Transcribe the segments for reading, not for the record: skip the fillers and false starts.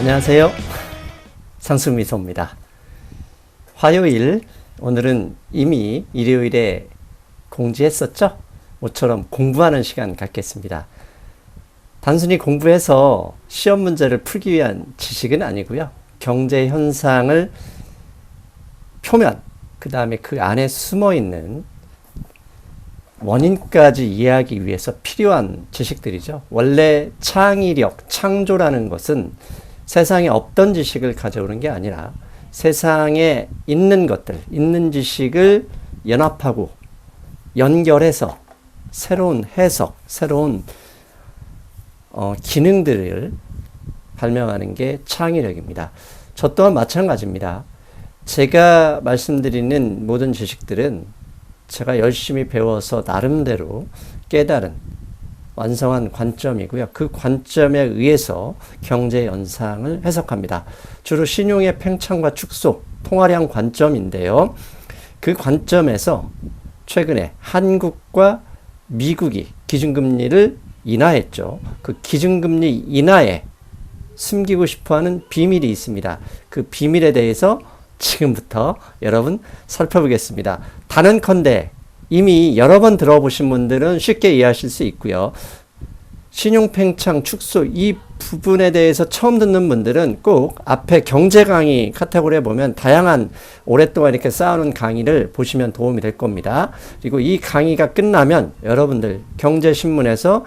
안녕하세요. 상수미소입니다. 화요일, 오늘은 이미 일요일에 공지했었죠? 모처럼 공부하는 시간 갖겠습니다. 단순히 공부해서 시험 문제를 풀기 위한 지식은 아니고요. 경제 현상을 표면, 그 다음에 그 안에 숨어있는 원인까지 이해하기 위해서 필요한 지식들이죠. 원래 창의력, 창조라는 것은 세상에 없던 지식을 가져오는 게 아니라 세상에 있는 것들, 있는 지식을 연합하고 연결해서 새로운 해석, 새로운 기능들을 발명하는 게 창의력입니다. 저 또한 마찬가지입니다. 제가 말씀드리는 모든 지식들은 제가 열심히 배워서 나름대로 깨달은 완성한 관점이고요. 그 관점에 의해서 경제 현상을 해석합니다. 주로 신용의 팽창과 축소, 통화량 관점인데요. 그 관점에서 최근에 한국과 미국이 기준금리를 인하했죠. 그 기준금리 인하에 숨기고 싶어하는 비밀이 있습니다. 그 비밀에 대해서 지금부터 여러분 살펴보겠습니다. 단언컨대 이미 여러 번 들어보신 분들은 쉽게 이해하실 수 있고요. 신용팽창, 축소 이 부분에 대해서 처음 듣는 분들은 꼭 앞에 경제 강의 카테고리에 보면 다양한 오랫동안 이렇게 쌓아놓은 강의를 보시면 도움이 될 겁니다. 그리고 이 강의가 끝나면 여러분들 경제신문에서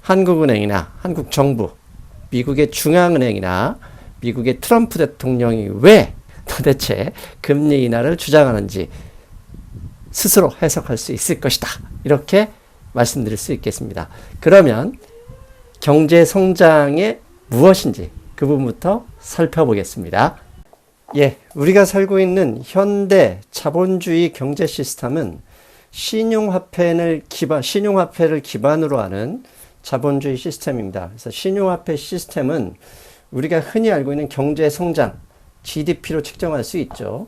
한국은행이나 한국정부, 미국의 중앙은행이나 미국의 트럼프 대통령이 왜 도대체 금리 인하를 주장하는지 스스로 해석할 수 있을 것이다. 이렇게 말씀드릴 수 있겠습니다. 그러면 경제 성장이 무엇인지 그 부분부터 살펴보겠습니다. 우리가 살고 있는 현대 자본주의 경제 시스템은 신용화폐를 기반으로 하는 자본주의 시스템입니다. 그래서 신용화폐 시스템은 우리가 흔히 알고 있는 경제 성장, GDP로 측정할 수 있죠.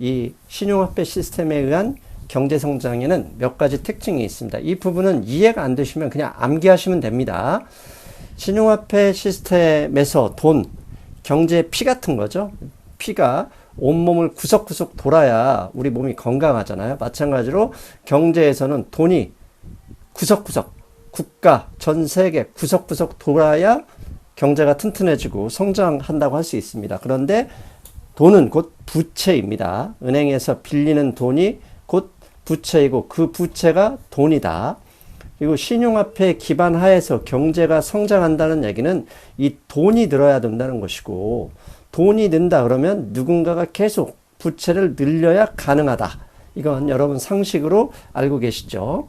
이 신용화폐 시스템에 의한 경제 성장에는 몇 가지 특징이 있습니다. 이 부분은 이해가 안 되시면 그냥 암기하시면 됩니다. 신용화폐 시스템에서 돈, 경제의 피 같은 거죠. 피가 온몸을 구석구석 돌아야 우리 몸이 건강하잖아요. 마찬가지로 경제에서는 돈이 구석구석, 국가, 전 세계 구석구석 돌아야 경제가 튼튼해지고 성장한다고 할 수 있습니다. 그런데 돈은 곧 부채입니다. 은행에서 빌리는 돈이 곧 부채이고 그 부채가 돈이다. 그리고 신용화폐 기반 하에서 경제가 성장한다는 얘기는 이 돈이 늘어야 된다는 것이고, 돈이 는다 그러면 누군가가 계속 부채를 늘려야 가능하다. 이건 여러분 상식으로 알고 계시죠?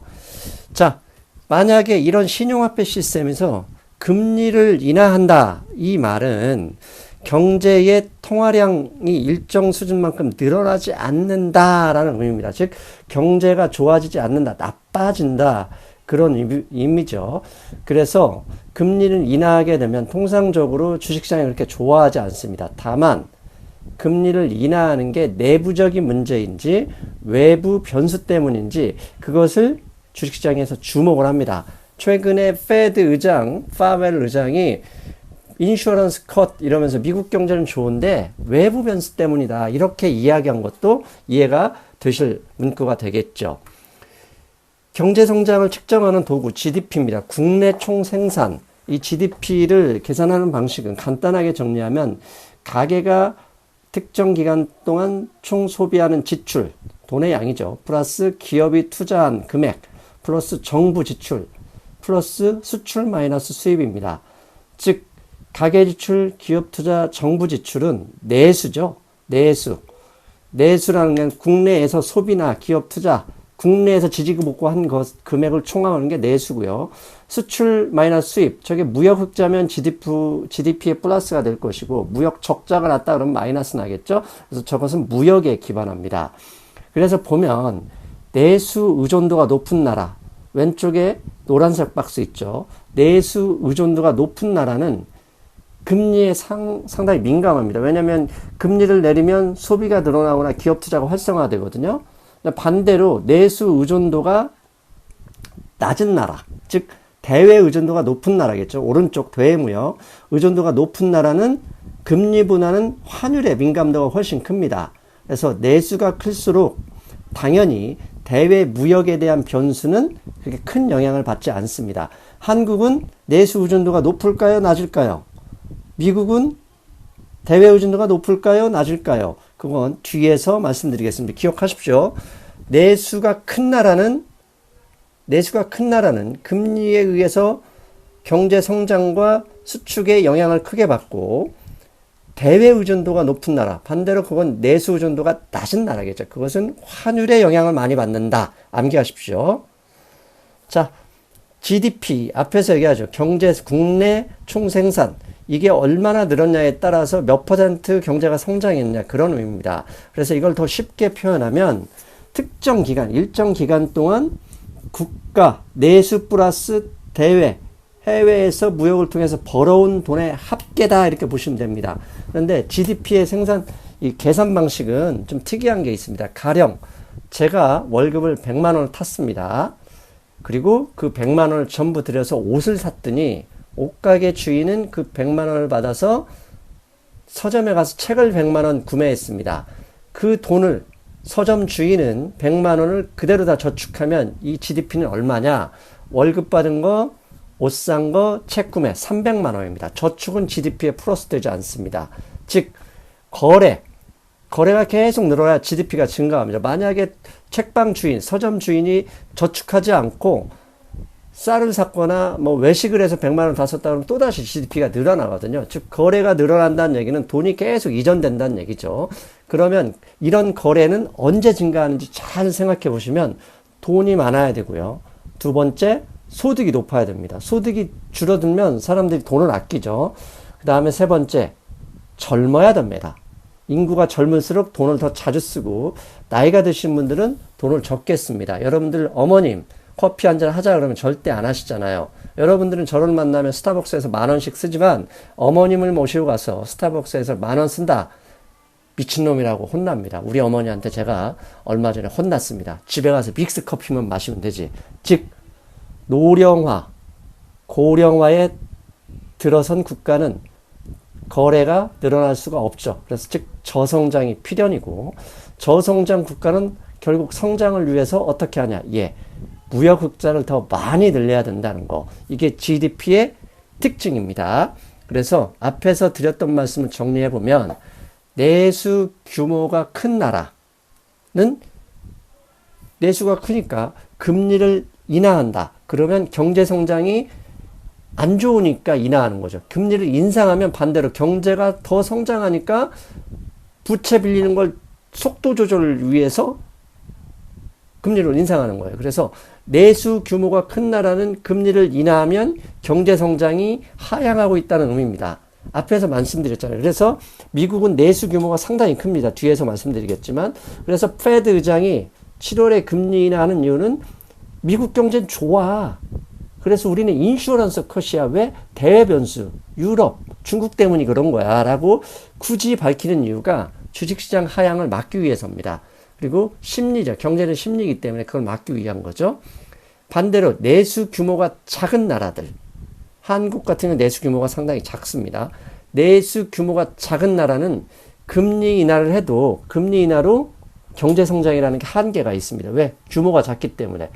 자, 만약에 이런 신용화폐 시스템에서 금리를 인하한다. 이 말은 경제의 통화량이 일정 수준만큼 늘어나지 않는다라는 의미입니다. 즉 경제가 좋아지지 않는다, 나빠진다 그런 의미죠. 그래서 금리를 인하하게 되면 통상적으로 주식시장이 그렇게 좋아하지 않습니다. 다만 금리를 인하하는 게 내부적인 문제인지 외부 변수 때문인지 그것을 주식시장에서 주목을 합니다. 최근에 페드 의장, 파웰 의장이 인슈어런스 컷 이러면서 미국 경제는 좋은데 외부 변수 때문이다. 이렇게 이야기한 것도 이해가 되실 문구가 되겠죠. 경제 성장을 측정하는 도구 GDP입니다. 국내 총생산. 이 GDP를 계산하는 방식은 간단하게 정리하면 가계가 특정 기간 동안 총 소비하는 지출, 돈의 양이죠. 플러스 기업이 투자한 금액, 플러스 정부 지출, 플러스 수출 마이너스 수입입니다. 즉 가계지출, 기업투자, 정부지출은 내수죠. 내수라는 건 국내에서 소비나 기업투자, 국내에서 지지고 먹고 한 금액을 총합하는 게 내수고요. 수출 마이너스 수입, 저게 무역 흑자면 GDP에 플러스가 될 것이고 무역 적자가 났다 그러면 마이너스 나겠죠. 그래서 저것은 무역에 기반합니다. 그래서 보면 내수 의존도가 높은 나라, 왼쪽에 노란색 박스 있죠. 내수 의존도가 높은 나라는 금리에 상당히 민감합니다. 왜냐하면 금리를 내리면 소비가 늘어나거나 기업 투자가 활성화되거든요. 반대로 내수 의존도가 낮은 나라, 즉 대외 의존도가 높은 나라겠죠. 오른쪽 대외무역 의존도가 높은 나라는 금리보다는 환율의 민감도가 훨씬 큽니다. 그래서 내수가 클수록 당연히 대외 무역에 대한 변수는 그렇게 큰 영향을 받지 않습니다. 한국은 내수 의존도가 높을까요? 낮을까요? 미국은 대외 의존도가 높을까요? 낮을까요? 그건 뒤에서 말씀드리겠습니다. 기억하십시오. 내수가 큰 나라는 금리에 의해서 경제 성장과 수축에 영향을 크게 받고, 대외 의존도가 높은 나라, 반대로 그건 내수 의존도가 낮은 나라겠죠. 그것은 환율의 영향을 많이 받는다. 암기하십시오. 자, GDP 앞에서 얘기하죠. 경제 국내 총생산, 이게 얼마나 늘었냐에 따라서 몇 퍼센트 경제가 성장했냐, 그런 의미입니다. 그래서 이걸 더 쉽게 표현하면 특정 기간, 일정 기간 동안 국가 내수 플러스 대외, 해외에서 무역을 통해서 벌어온 돈의 합계다, 이렇게 보시면 됩니다. 그런데 GDP의 이 계산 방식은 좀 특이한 게 있습니다. 가령 제가 월급을 100만 원을 탔습니다. 그리고 그 100만 원을 전부 들여서 옷을 샀더니 옷가게 주인은 그 100만 원을 받아서 서점에 가서 책을 100만 원 구매했습니다. 그 돈을 서점 주인은 100만 원을 그대로 다 저축하면 이 GDP는 얼마냐? 월급 받은 거, 옷 산 거, 책 구매 300만 원입니다. 저축은 GDP에 플러스 되지 않습니다. 즉 거래가 계속 늘어야 GDP가 증가합니다. 만약에 책방 주인, 서점 주인이 저축하지 않고 쌀을 샀거나 뭐 외식을 해서 100만 원 다 썼다 그러면 또다시 GDP가 늘어나거든요. 즉 거래가 늘어난다는 얘기는 돈이 계속 이전된다는 얘기죠. 그러면 이런 거래는 언제 증가하는지 잘 생각해 보시면 돈이 많아야 되고요. 두 번째, 소득이 높아야 됩니다. 소득이 줄어들면 사람들이 돈을 아끼죠. 그 다음에 세 번째, 젊어야 됩니다. 인구가 젊을수록 돈을 더 자주 쓰고, 나이가 드신 분들은 돈을 적게 씁니다. 여러분들 어머님 커피 한잔 하자 그러면 절대 안 하시잖아요. 여러분들은 저를 만나면 스타벅스에서 10,000원씩 쓰지만 어머님을 모시고 가서 스타벅스에서 10,000원 쓴다, 미친놈이라고 혼납니다. 우리 어머니한테 제가 얼마 전에 혼났습니다. 집에 가서 믹스 커피만 마시면 되지. 즉 노령화, 고령화에 들어선 국가는 거래가 늘어날 수가 없죠. 그래서 즉 저성장이 필연이고, 저성장 국가는 결국 성장을 위해서 어떻게 하냐? 무역 흑자를 더 많이 늘려야 된다는 거. 이게 GDP의 특징입니다. 그래서 앞에서 드렸던 말씀을 정리해 보면, 내수 규모가 큰 나라는 내수가 크니까 금리를 인하한다. 그러면 경제 성장이 안 좋으니까 인하하는 거죠. 금리를 인상하면 반대로 경제가 더 성장하니까 부채 빌리는 걸 속도 조절을 위해서 금리를 인상하는 거예요. 그래서 내수 규모가 큰 나라는 금리를 인하하면 경제 성장이 하향하고 있다는 의미입니다. 앞에서 말씀드렸잖아요. 그래서 미국은 내수 규모가 상당히 큽니다. 뒤에서 말씀드리겠지만, 그래서 페드 의장이 7월에 금리 인하하는 이유는 미국 경제는 좋아. 그래서 우리는 인슈런스 컷이야. 왜? 대외 변수, 유럽, 중국 때문이 그런 거야 라고 굳이 밝히는 이유가 주식시장 하향을 막기 위해서입니다. 그리고 심리적, 경제는 심리이기 때문에 그걸 막기 위한 거죠. 반대로 내수 규모가 작은 나라들, 한국 같은 경우는 내수 규모가 상당히 작습니다. 내수 규모가 작은 나라는 금리 인하를 해도 금리 인하로 경제 성장이라는 게 한계가 있습니다. 왜? 규모가 작기 때문에.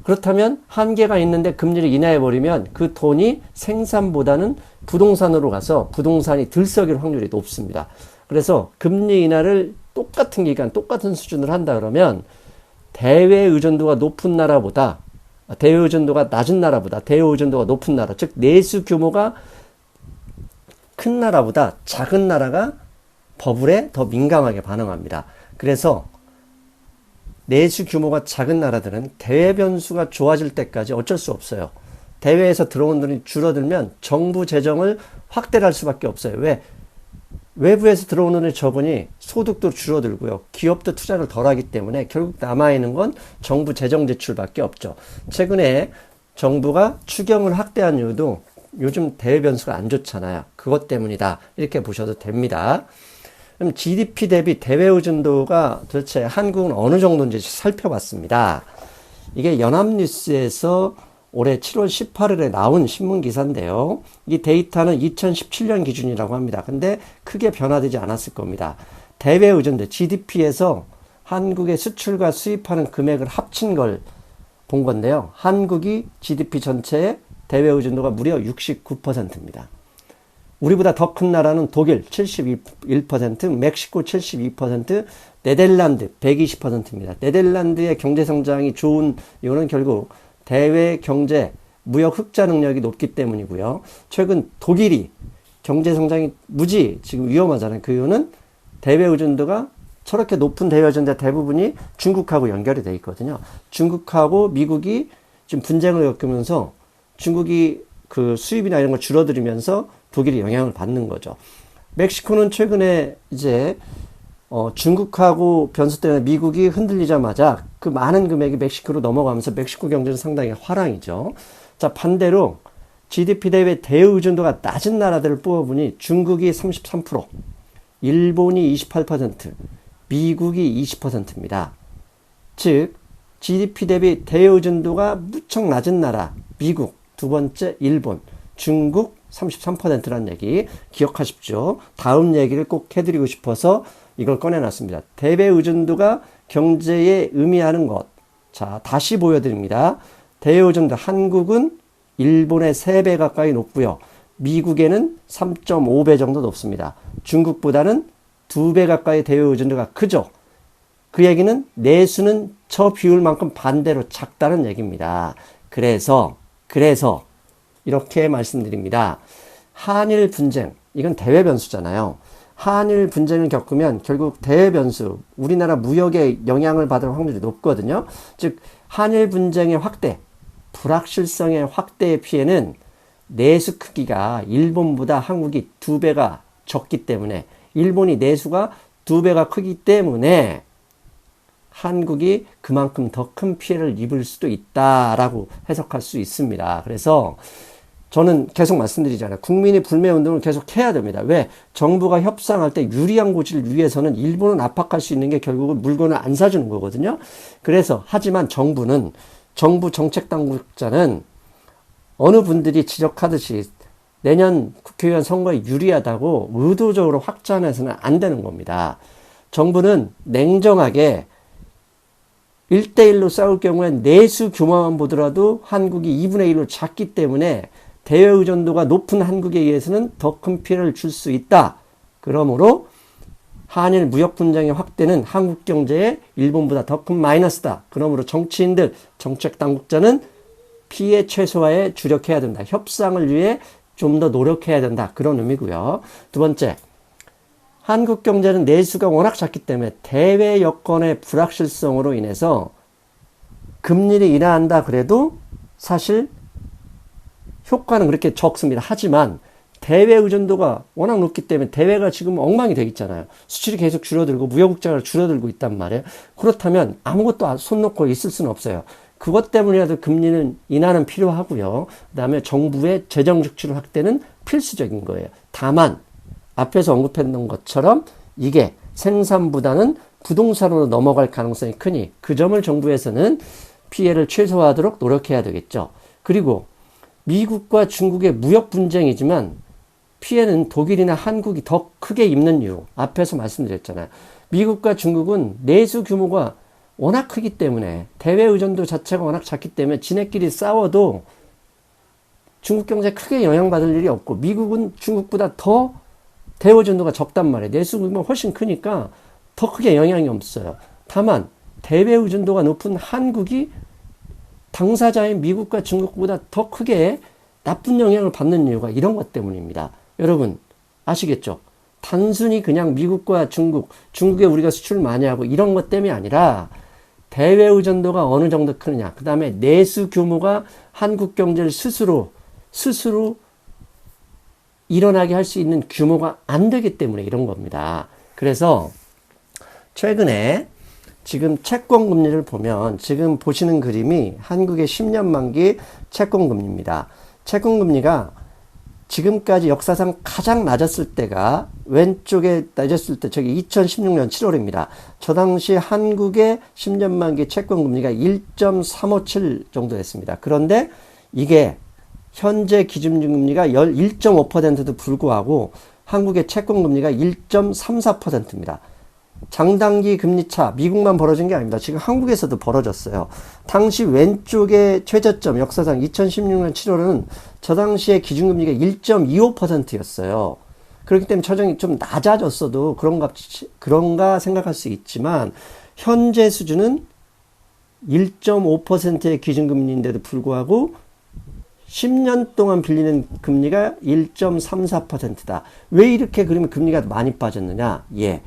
그렇다면 한계가 있는데 금리를 인하해버리면 그 돈이 생산보다는 부동산으로 가서 부동산이 들썩일 확률이 높습니다. 그래서 금리 인하를 똑같은 기간, 똑같은 수준으로 한다 그러면 대외 의존도가 높은 나라보다, 대외 의존도가 낮은 나라보다 대외 의존도가 높은 나라, 즉 내수 규모가 큰 나라보다 작은 나라가 버블에 더 민감하게 반응합니다. 그래서 내수 규모가 작은 나라들은 대외 변수가 좋아질 때까지 어쩔 수 없어요. 대외에서 들어온 돈이 줄어들면 정부 재정을 확대를 할 수밖에 없어요. 왜? 외부에서 들어오는 돈이 적으니 소득도 줄어들고요. 기업도 투자를 덜 하기 때문에 결국 남아있는 건 정부 재정 지출밖에 없죠. 최근에 정부가 추경을 확대한 이유도 요즘 대외 변수가 안 좋잖아요. 그것 때문이다. 이렇게 보셔도 됩니다. 그럼 GDP 대비 대외 의존도가 도대체 한국은 어느 정도인지 살펴봤습니다. 이게 연합뉴스에서 올해 7월 18일에 나온 신문 기사인데요. 이 데이터는 2017년 기준이라고 합니다. 근데 크게 변화되지 않았을 겁니다. 대외 의존도 GDP에서 한국의 수출과 수입하는 금액을 합친 걸 본 건데요. 한국이 GDP 전체의 대외 의존도가 무려 69%입니다. 우리보다 더 큰 나라는 독일 71%, 멕시코 72%, 네덜란드 120%입니다. 네덜란드의 경제 성장이 좋은 이유는 결국 대외 경제, 무역 흑자 능력이 높기 때문이고요. 최근 독일이 경제 성장이 무지 지금 위험하잖아요. 그 이유는 대외 의존도가 저렇게 높은 대외 의존도 대부분이 중국하고 연결이 되어 있거든요. 중국하고 미국이 지금 분쟁을 겪으면서 중국이 그 수입이나 이런 걸 줄어들이면서 독일이 영향을 받는 거죠. 멕시코는 최근에 이제 중국하고 변수 때문에 미국이 흔들리자마자 그 많은 금액이 멕시코로 넘어가면서 멕시코 경제는 상당히 화랑이죠. 자, 반대로 GDP 대비 대외 의존도가 낮은 나라들을 뽑아보니 중국이 33%, 일본이 28%, 미국이 20%입니다. 즉 GDP 대비 대외 의존도가 무척 낮은 나라 미국, 두 번째 일본, 중국 33%라는 얘기 기억하십시오. 다음 얘기를 꼭 해드리고 싶어서 이걸 꺼내놨습니다. 대외 의존도가 경제에 의미하는 것. 자, 다시 보여드립니다. 대외 의존도 한국은 일본의 3배 가까이 높고요. 미국에는 3.5배 정도 높습니다. 중국보다는 2배 가까이 대외 의존도가 크죠. 그 얘기는 내수는 저 비율만큼 반대로 작다는 얘기입니다. 그래서 이렇게 말씀드립니다. 한일 분쟁, 이건 대외 변수잖아요. 한일 분쟁을 겪으면 결국 대외 변수, 우리나라 무역에 영향을 받을 확률이 높거든요. 즉 한일 분쟁의 확대, 불확실성의 확대의 피해는 내수 크기가 일본보다 한국이 2배가 적기 때문에, 일본이 내수가 2배가 크기 때문에 한국이 그만큼 더 큰 피해를 입을 수도 있다라고 해석할 수 있습니다. 그래서 저는 계속 말씀드리잖아요. 국민이 불매운동을 계속 해야 됩니다. 왜? 정부가 협상할 때 유리한 고지를 위해서는 일본은 압박할 수 있는 게 결국은 물건을 안 사주는 거거든요. 그래서 하지만 정부 정책당국자는 어느 분들이 지적하듯이 내년 국회의원 선거에 유리하다고 의도적으로 확장해서는 안 되는 겁니다. 정부는 냉정하게 1대1로 싸울 경우에 내수 규모만 보더라도 한국이 2분의 1로 작기 때문에 대외 의존도가 높은 한국에 의해서는 더 큰 피해를 줄 수 있다. 그러므로 한일 무역 분쟁의 확대는 한국 경제에 일본보다 더 큰 마이너스다. 그러므로 정치인들, 정책 당국자는 피해 최소화에 주력해야 된다. 협상을 위해 좀 더 노력해야 된다. 그런 의미고요. 두 번째, 한국 경제는 내수가 워낙 작기 때문에 대외 여건의 불확실성으로 인해서 금리를 인하한다 그래도 사실 효과는 그렇게 적습니다. 하지만 대외 의존도가 워낙 높기 때문에 대외가 지금 엉망이 되어 있잖아요. 수출이 계속 줄어들고 무역흑자가 줄어들고 있단 말이에요. 그렇다면 아무것도 손 놓고 있을 수는 없어요. 그것 때문이라도 금리는 인하는 필요하고요. 그 다음에 정부의 재정 지출 확대는 필수적인 거예요. 다만 앞에서 언급했던 것처럼 이게 생산보다는 부동산으로 넘어갈 가능성이 크니 그 점을 정부에서는 피해를 최소화하도록 노력해야 되겠죠. 그리고 미국과 중국의 무역 분쟁이지만 피해는 독일이나 한국이 더 크게 입는 이유 앞에서 말씀드렸잖아요. 미국과 중국은 내수 규모가 워낙 크기 때문에 대외 의존도 자체가 워낙 작기 때문에 지네끼리 싸워도 중국 경제에 크게 영향받을 일이 없고 미국은 중국보다 더 대외 의존도가 적단 말이에요. 내수 규모가 훨씬 크니까 더 크게 영향이 없어요. 다만 대외 의존도가 높은 한국이 당사자인 미국과 중국보다 더 크게 나쁜 영향을 받는 이유가 이런 것 때문입니다. 여러분 아시겠죠? 단순히 그냥 미국과 중국에 우리가 수출을 많이 하고 이런 것 때문이 아니라 대외 의존도가 어느 정도 크느냐, 그 다음에 내수 규모가 한국 경제를 스스로 일어나게 할 수 있는 규모가 안 되기 때문에 이런 겁니다. 그래서 최근에 지금 채권 금리를 보면 지금 보시는 그림이 한국의 10년 만기 채권 금리입니다. 채권 금리가 지금까지 역사상 가장 낮았을 때가 왼쪽에 낮았을 때 저기 2016년 7월입니다. 저 당시 한국의 10년 만기 채권 금리가 1.357 정도 됐습니다. 그런데 이게 현재 기준금리가 1.5%도 불구하고 한국의 채권금리가 1.34%입니다. 장단기 금리차 미국만 벌어진 게 아닙니다. 지금 한국에서도 벌어졌어요. 당시 왼쪽의 최저점 역사상 2016년 7월은 저 당시에 기준금리가 1.25%였어요. 그렇기 때문에 처정이 좀 낮아졌어도 그런가 생각할 수 있지만 현재 수준은 1.5%의 기준금리인데도 불구하고 10년 동안 빌리는 금리가 1.34%다. 왜 이렇게 그러면 금리가 많이 빠졌느냐? 예.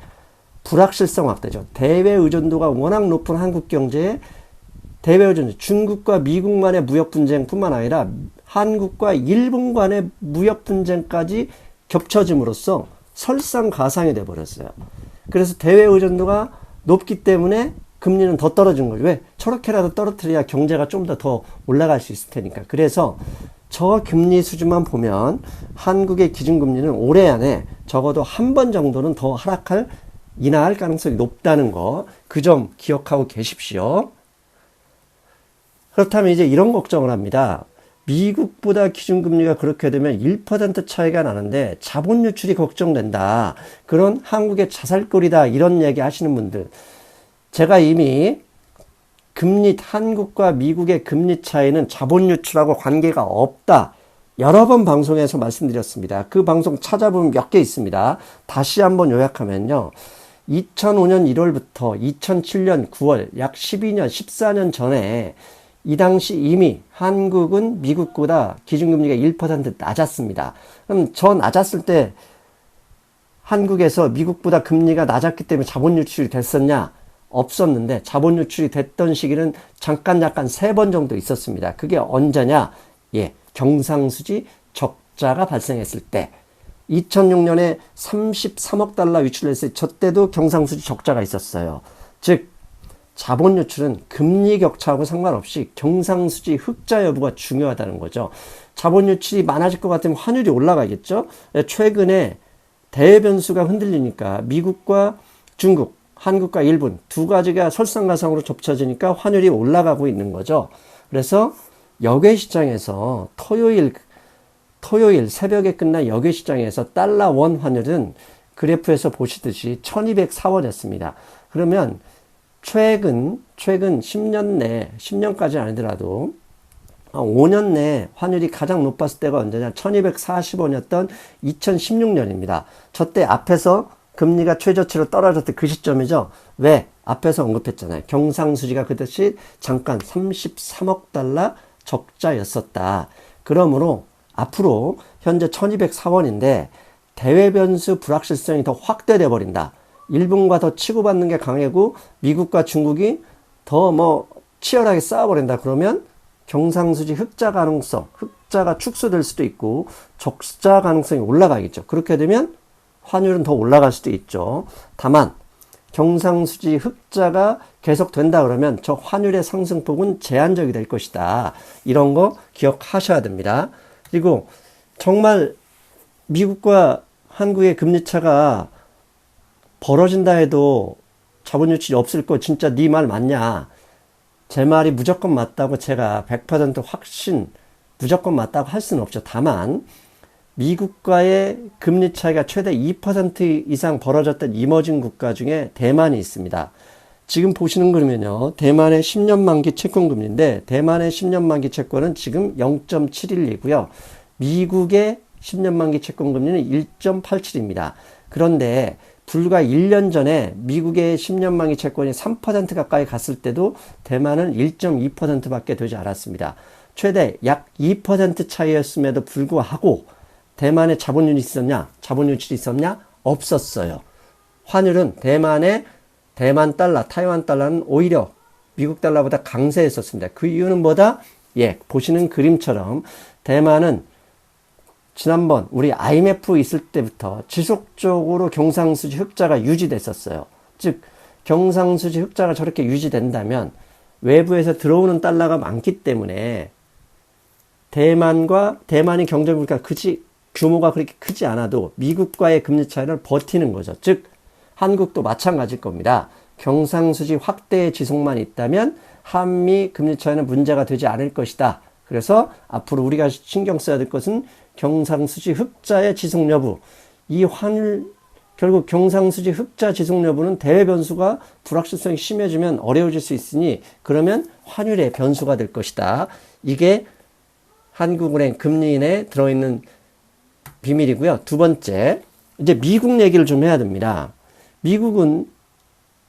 불확실성 확대죠. 대외 의존도가 워낙 높은 한국 경제에 대외 의존도, 중국과 미국만의 무역 분쟁뿐만 아니라 한국과 일본 간의 무역 분쟁까지 겹쳐짐으로써 설상가상이 돼버렸어요. 그래서 대외 의존도가 높기 때문에 금리는 더 떨어진 거죠. 왜? 저렇게라도 떨어뜨려야 경제가 좀 더 올라갈 수 있을 테니까. 그래서 저 금리 수준만 보면 한국의 기준금리는 올해 안에 적어도 한 번 정도는 더 인하할 가능성이 높다는 거, 그 점 기억하고 계십시오. 그렇다면 이제 이런 걱정을 합니다. 미국보다 기준금리가 그렇게 되면 1% 차이가 나는데 자본 유출이 걱정된다. 그런 한국의 자살골이다. 이런 얘기 하시는 분들. 제가 이미 한국과 미국의 금리 차이는 자본 유출하고 관계가 없다. 여러 번 방송에서 말씀드렸습니다. 그 방송 찾아보면 몇 개 있습니다. 다시 한번 요약하면요. 2005년 1월부터 2007년 9월, 약 12년, 14년 전에 이 당시 이미 한국은 미국보다 기준금리가 1% 낮았습니다. 그럼 저 낮았을 때 한국에서 미국보다 금리가 낮았기 때문에 자본 유출이 됐었냐? 없었는데 자본 유출이 됐던 시기는 잠깐 3번 정도 있었습니다. 그게 언제냐? 예, 경상수지 적자가 발생했을 때 2006년에 33억 달러 유출했을 때 저 때도 경상수지 적자가 있었어요. 즉 자본 유출은 금리 격차하고 상관없이 경상수지 흑자 여부가 중요하다는 거죠. 자본 유출이 많아질 것 같으면 환율이 올라가겠죠. 최근에 대외 변수가 흔들리니까 미국과 중국, 한국과 일본 두 가지가 설상가상으로 겹쳐지니까 환율이 올라가고 있는 거죠. 그래서 역외 시장에서 토요일 새벽에 끝난 역외 시장에서 달러 원 환율은 그래프에서 보시듯이 1204원이었습니다. 그러면 최근 10년까지 아니더라도 5년 내 환율이 가장 높았을 때가 언제냐? 1240원이었던 2016년입니다. 저때 앞에서 금리가 최저치로 떨어졌던 그 시점이죠. 왜? 앞에서 언급했잖아요. 경상수지가 그것이 잠깐 33억 달러 적자였었다. 그러므로 앞으로 현재 1204원인데 대외 변수 불확실성이 더 확대돼 버린다. 일본과 더 치고받는 게 강하고 미국과 중국이 더 치열하게 싸워버린다. 그러면 경상수지 흑자가 축소될 수도 있고 적자 가능성이 올라가겠죠. 그렇게 되면 환율은 더 올라갈 수도 있죠. 다만 경상수지 흑자가 계속된다 그러면 저 환율의 상승폭은 제한적이 될 것이다. 이런 거 기억하셔야 됩니다. 그리고 정말 미국과 한국의 금리차가 벌어진다 해도 자본 유출이 없을 거 진짜 네 말 맞냐? 제 말이 무조건 맞다고 제가 100% 확신 무조건 맞다고 할 수는 없죠. 다만 미국과의 금리 차이가 최대 2% 이상 벌어졌던 이머징 국가 중에 대만이 있습니다. 지금 보시는 그러면요. 대만의 10년 만기 채권 금리인데 대만의 10년 만기 채권은 지금 0.71이고요. 미국의 10년 만기 채권 금리는 1.87입니다. 그런데 불과 1년 전에 미국의 10년 만기 채권이 3% 가까이 갔을 때도 대만은 1.2%밖에 되지 않았습니다. 최대 약 2% 차이였음에도 불구하고 대만에 자본 유출이 있었냐? 없었어요. 환율은 대만 달러, 타이완 달러는 오히려 미국 달러보다 강세했었습니다. 그 이유는 뭐다? 예, 보시는 그림처럼 대만은 지난번 우리 IMF 있을 때부터 지속적으로 경상수지 흑자가 유지됐었어요. 즉 경상수지 흑자가 저렇게 유지된다면 외부에서 들어오는 달러가 많기 때문에 대만이 경제물가 규모가 그렇게 크지 않아도 미국과의 금리 차이를 버티는 거죠. 즉 한국도 마찬가지일 겁니다. 경상수지 확대의 지속만 있다면 한미 금리 차이는 문제가 되지 않을 것이다. 그래서 앞으로 우리가 신경 써야 될 것은 경상수지 흑자의 지속 여부. 이 환율, 결국 경상수지 흑자 지속 여부는 대외 변수가 불확실성이 심해지면 어려워질 수 있으니 그러면 환율의 변수가 될 것이다. 이게 한국은행 금리인에 들어있는 비밀이고요. 두 번째, 이제 미국 얘기를 좀 해야 됩니다. 미국은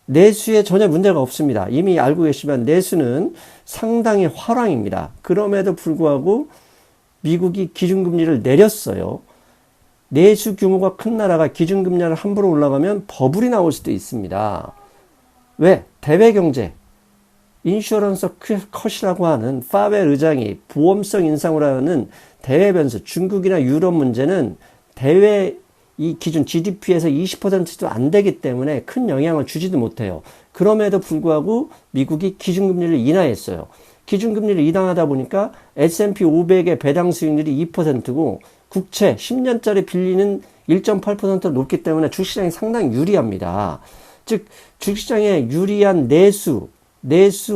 내수에 전혀 문제가 없습니다. 이미 알고 계시지만 내수는 상당히 화랑입니다. 그럼에도 불구하고 미국이 기준금리를 내렸어요. 내수 규모가 큰 나라가 기준금리를 함부로 올라가면 버블이 나올 수도 있습니다. 왜? 대외경제, 인슈런스 컷이라고 하는 파웰 의장이 보험성 인상으로 하는 대외 변수, 중국이나 유럽 문제는 대외 이 기준 GDP에서 20%도 안 되기 때문에 큰 영향을 주지도 못해요. 그럼에도 불구하고 미국이 기준금리를 인하했어요. 기준금리를 인하하다 보니까 S&P 500의 배당 수익률이 2%고 국채 10년짜리 빌리는 1.8%로 높기 때문에 주식시장이 상당히 유리합니다. 즉 주식시장에 유리한 내수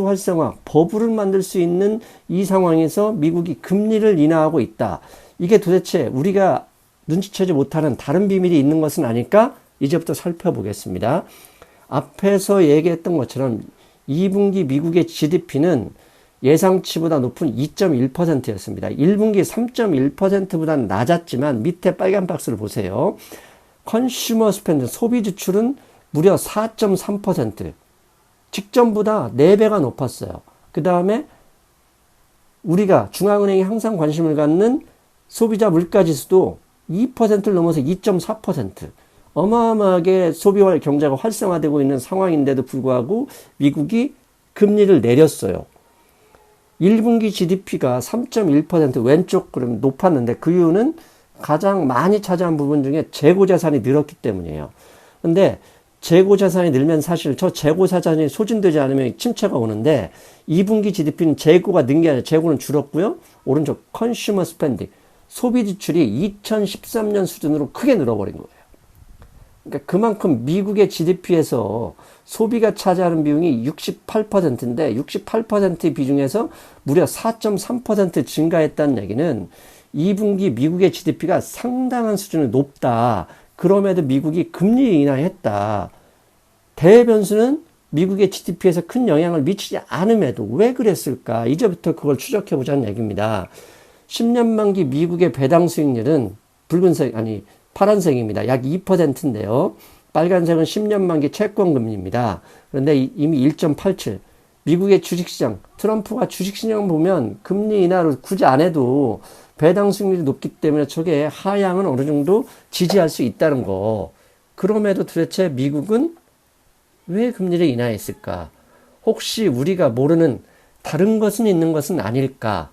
활성화, 버블을 만들 수 있는 이 상황에서 미국이 금리를 인하하고 있다. 이게 도대체 우리가 눈치채지 못하는 다른 비밀이 있는 것은 아닐까? 이제부터 살펴보겠습니다. 앞에서 얘기했던 것처럼 2분기 미국의 GDP는 예상치보다 높은 2.1%였습니다. 1분기 3.1%보다는 낮았지만 밑에 빨간 박스를 보세요. 컨슈머 스펜드, 소비 지출은 무려 4.3%. 직전보다 4배가 높았어요. 그 다음에 우리가 중앙은행이 항상 관심을 갖는 소비자 물가지수도 2%를 넘어서 2.4%. 어마어마하게 소비와 경제가 활성화되고 있는 상황인데도 불구하고 미국이 금리를 내렸어요. 1분기 GDP가 3.1% 왼쪽 그럼 높았는데 그 이유는 가장 많이 차지한 부분 중에 재고자산이 늘었기 때문이에요. 근데 재고자산이 늘면 사실 저 재고자산이 소진되지 않으면 침체가 오는데 2분기 GDP는 재고가 는 게 아니라 재고는 줄었고요. 오른쪽 컨슈머 스펜딩, 소비 지출이 2013년 수준으로 크게 늘어버린 거예요. 그러니까 그만큼 미국의 GDP에서 소비가 차지하는 비용이 68%인데 68% 비중에서 무려 4.3% 증가했다는 얘기는 2분기 미국의 GDP가 상당한 수준이 높다. 그럼에도 미국이 금리 인하했다. 대외 변수는 미국의 GDP에서 큰 영향을 미치지 않음에도 왜 그랬을까? 이제부터 그걸 추적해 보자는 얘기입니다. 10년 만기 미국의 배당 수익률은 파란색입니다. 약 2%인데요. 빨간색은 10년 만기 채권 금리입니다. 그런데 이미 1.87. 미국의 주식시장, 트럼프가 주식시장 보면 금리 인하를 굳이 안 해도 배당 수익률이 높기 때문에 저게 하향은 어느 정도 지지할 수 있다는 거. 그럼에도 도대체 미국은 왜 금리를 인하했을까? 혹시 우리가 모르는 다른 것은 있는 것은 아닐까?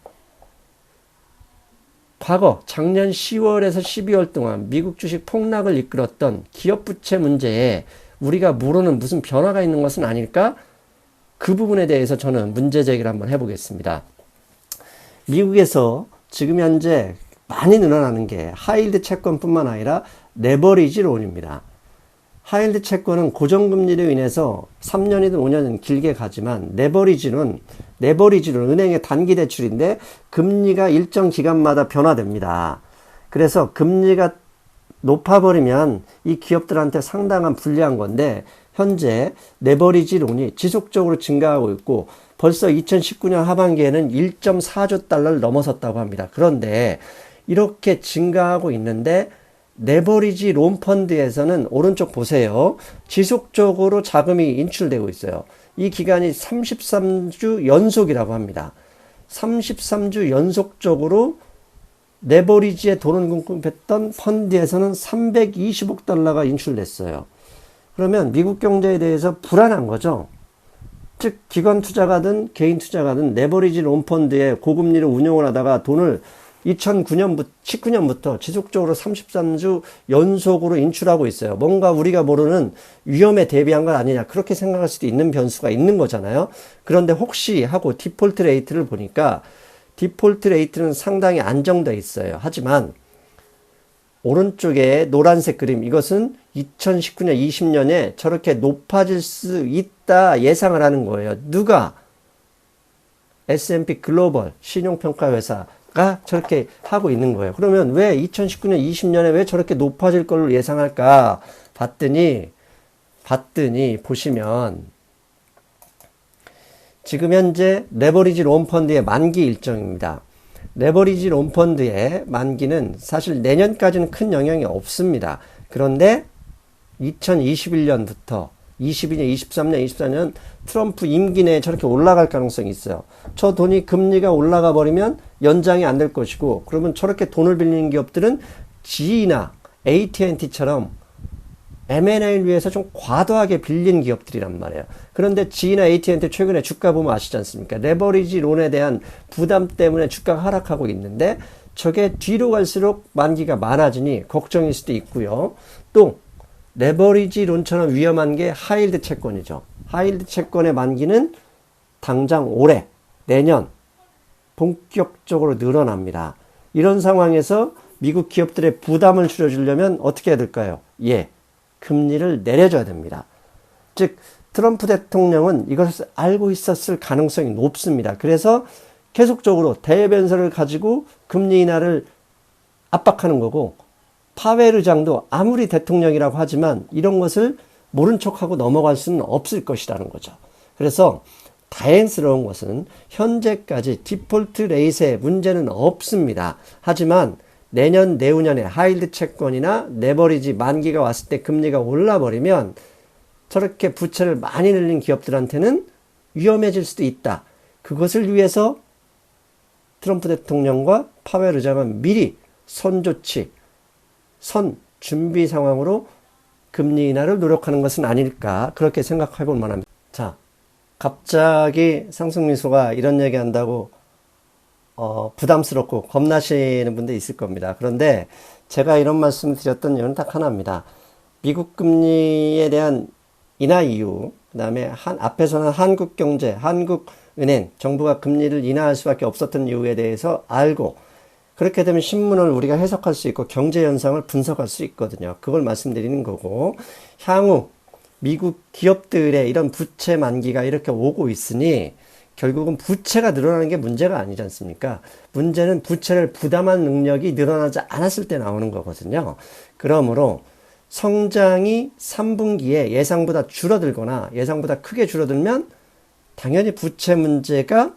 과거 작년 10월에서 12월 동안 미국 주식 폭락을 이끌었던 기업 부채 문제에 우리가 모르는 무슨 변화가 있는 것은 아닐까? 그 부분에 대해서 저는 문제 제기를 한번 해보겠습니다. 미국에서 지금 현재 많이 늘어나는 게 하이힐드 채권뿐만 아니라 레버리지 론입니다. 하이힐드 채권은 고정금리로 인해서 3년이든 5년이든 길게 가지만 레버리지론 은행의 단기 대출인데 금리가 일정 기간마다 변화됩니다. 그래서 금리가 높아버리면 이 기업들한테 상당한 불리한 건데 현재 레버리지론이 지속적으로 증가하고 있고 벌써 2019년 하반기에는 1.4조 달러를 넘어섰다고 합니다. 그런데 이렇게 증가하고 있는데 레버리지 론 펀드에서는 오른쪽 보세요. 지속적으로 자금이 인출되고 있어요. 이 기간이 33주 연속이라고 합니다. 33주 연속적으로 레버리지에 돈을 공급했던 펀드에서는 320억 달러가 인출됐어요. 그러면 미국 경제에 대해서 불안한 거죠. 즉 기관 투자가든 개인 투자가든 레버리지 론 펀드에 고금리로 운용을 하다가 돈을 2019년부터 지속적으로 33주 연속으로 인출하고 있어요. 뭔가 우리가 모르는 위험에 대비한 건 아니냐 그렇게 생각할 수도 있는 변수가 있는 거잖아요. 그런데 혹시 하고 디폴트 레이트를 보니까 디폴트 레이트는 상당히 안정되어 있어요. 하지만 오른쪽에 노란색 그림 이것은 2019년 20년에 저렇게 높아질 수 있다 예상을 하는 거예요. 누가? S&P 글로벌 신용평가 회사가 저렇게 하고 있는 거예요. 그러면 왜 2019년, 20년에 왜 저렇게 높아질 걸로 예상할까? 봤더니 보시면 지금 현재 레버리지 론 펀드의 만기 일정입니다. 레버리지 론 펀드의 만기는 사실 내년까지는 큰 영향이 없습니다. 그런데 2021년부터 22년, 23년, 24년 트럼프 임기 내에 저렇게 올라갈 가능성이 있어요. 저 돈이 금리가 올라가 버리면 연장이 안 될 것이고, 그러면 저렇게 돈을 빌리는 기업들은 GE나 AT&T처럼 M&A를 위해서 좀 과도하게 빌린 기업들이란 말이에요. 그런데 GE나 AT&T 최근에 주가 보면 아시지 않습니까? 레버리지 론에 대한 부담 때문에 주가가 하락하고 있는데, 저게 뒤로 갈수록 만기가 많아지니 걱정일 수도 있고요. 또 레버리지 론처럼 위험한 게 하이힐드 채권이죠. 하이힐드 채권의 만기는 당장 올해, 내년 본격적으로 늘어납니다. 이런 상황에서 미국 기업들의 부담을 줄여주려면 어떻게 해야 될까요? 금리를 내려줘야 됩니다. 즉 트럼프 대통령은 이것을 알고 있었을 가능성이 높습니다. 그래서 계속적으로 대변서를 가지고 금리 인하를 압박하는 거고, 파웰 의장도 아무리 대통령이라고 하지만 이런 것을 모른 척하고 넘어갈 수는 없을 것이라는 거죠. 그래서 다행스러운 것은 현재까지 디폴트 레이트에 문제는 없습니다. 하지만 내년, 내후년에 하이힐드 채권이나 레버리지 만기가 왔을 때 금리가 올라버리면 저렇게 부채를 많이 늘린 기업들한테는 위험해질 수도 있다. 그것을 위해서 트럼프 대통령과 파웰 의장은 미리 준비 상황으로 금리 인하를 노력하는 것은 아닐까, 그렇게 생각해 볼 만합니다. 자, 갑자기 상승미소가 이런 얘기 한다고 부담스럽고 겁나시는 분도 있을 겁니다. 그런데 제가 이런 말씀을 드렸던 이유는 딱 하나입니다. 미국 금리에 대한 인하 이유, 그 다음에 앞에서는 한국경제, 한국은행, 정부가 금리를 인하할 수밖에 없었던 이유에 대해서 알고, 그렇게 되면 신문을 우리가 해석할 수 있고 경제 현상을 분석할 수 있거든요. 그걸 말씀드리는 거고, 향후 미국 기업들의 이런 부채 만기가 이렇게 오고 있으니 결국은 부채가 늘어나는 게 문제가 아니지 않습니까? 문제는 부채를 부담할 능력이 늘어나지 않았을 때 나오는 거거든요. 그러므로 성장이 3분기에 예상보다 줄어들거나 예상보다 크게 줄어들면 당연히 부채 문제가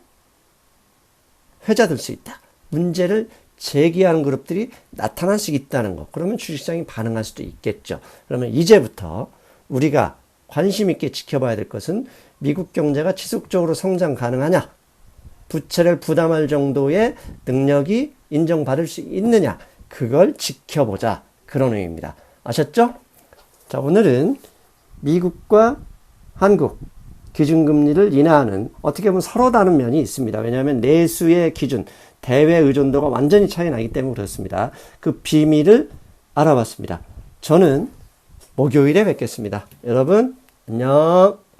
회자될 수 있다. 문제를 제기하는 그룹들이 나타날 수 있다는 거. 그러면 주식시장이 반응할 수도 있겠죠. 그러면 이제부터 우리가 관심 있게 지켜봐야 될 것은 미국 경제가 지속적으로 성장 가능하냐, 부채를 부담할 정도의 능력이 인정받을 수 있느냐, 그걸 지켜보자, 그런 의미입니다. 아셨죠? 자, 오늘은 미국과 한국 기준금리를 인하하는, 어떻게 보면 서로 다른 면이 있습니다. 왜냐하면 내수의 기준, 대외 의존도가 완전히 차이 나기 때문에 그렇습니다. 그 비밀을 알아봤습니다. 저는 목요일에 뵙겠습니다. 여러분 안녕.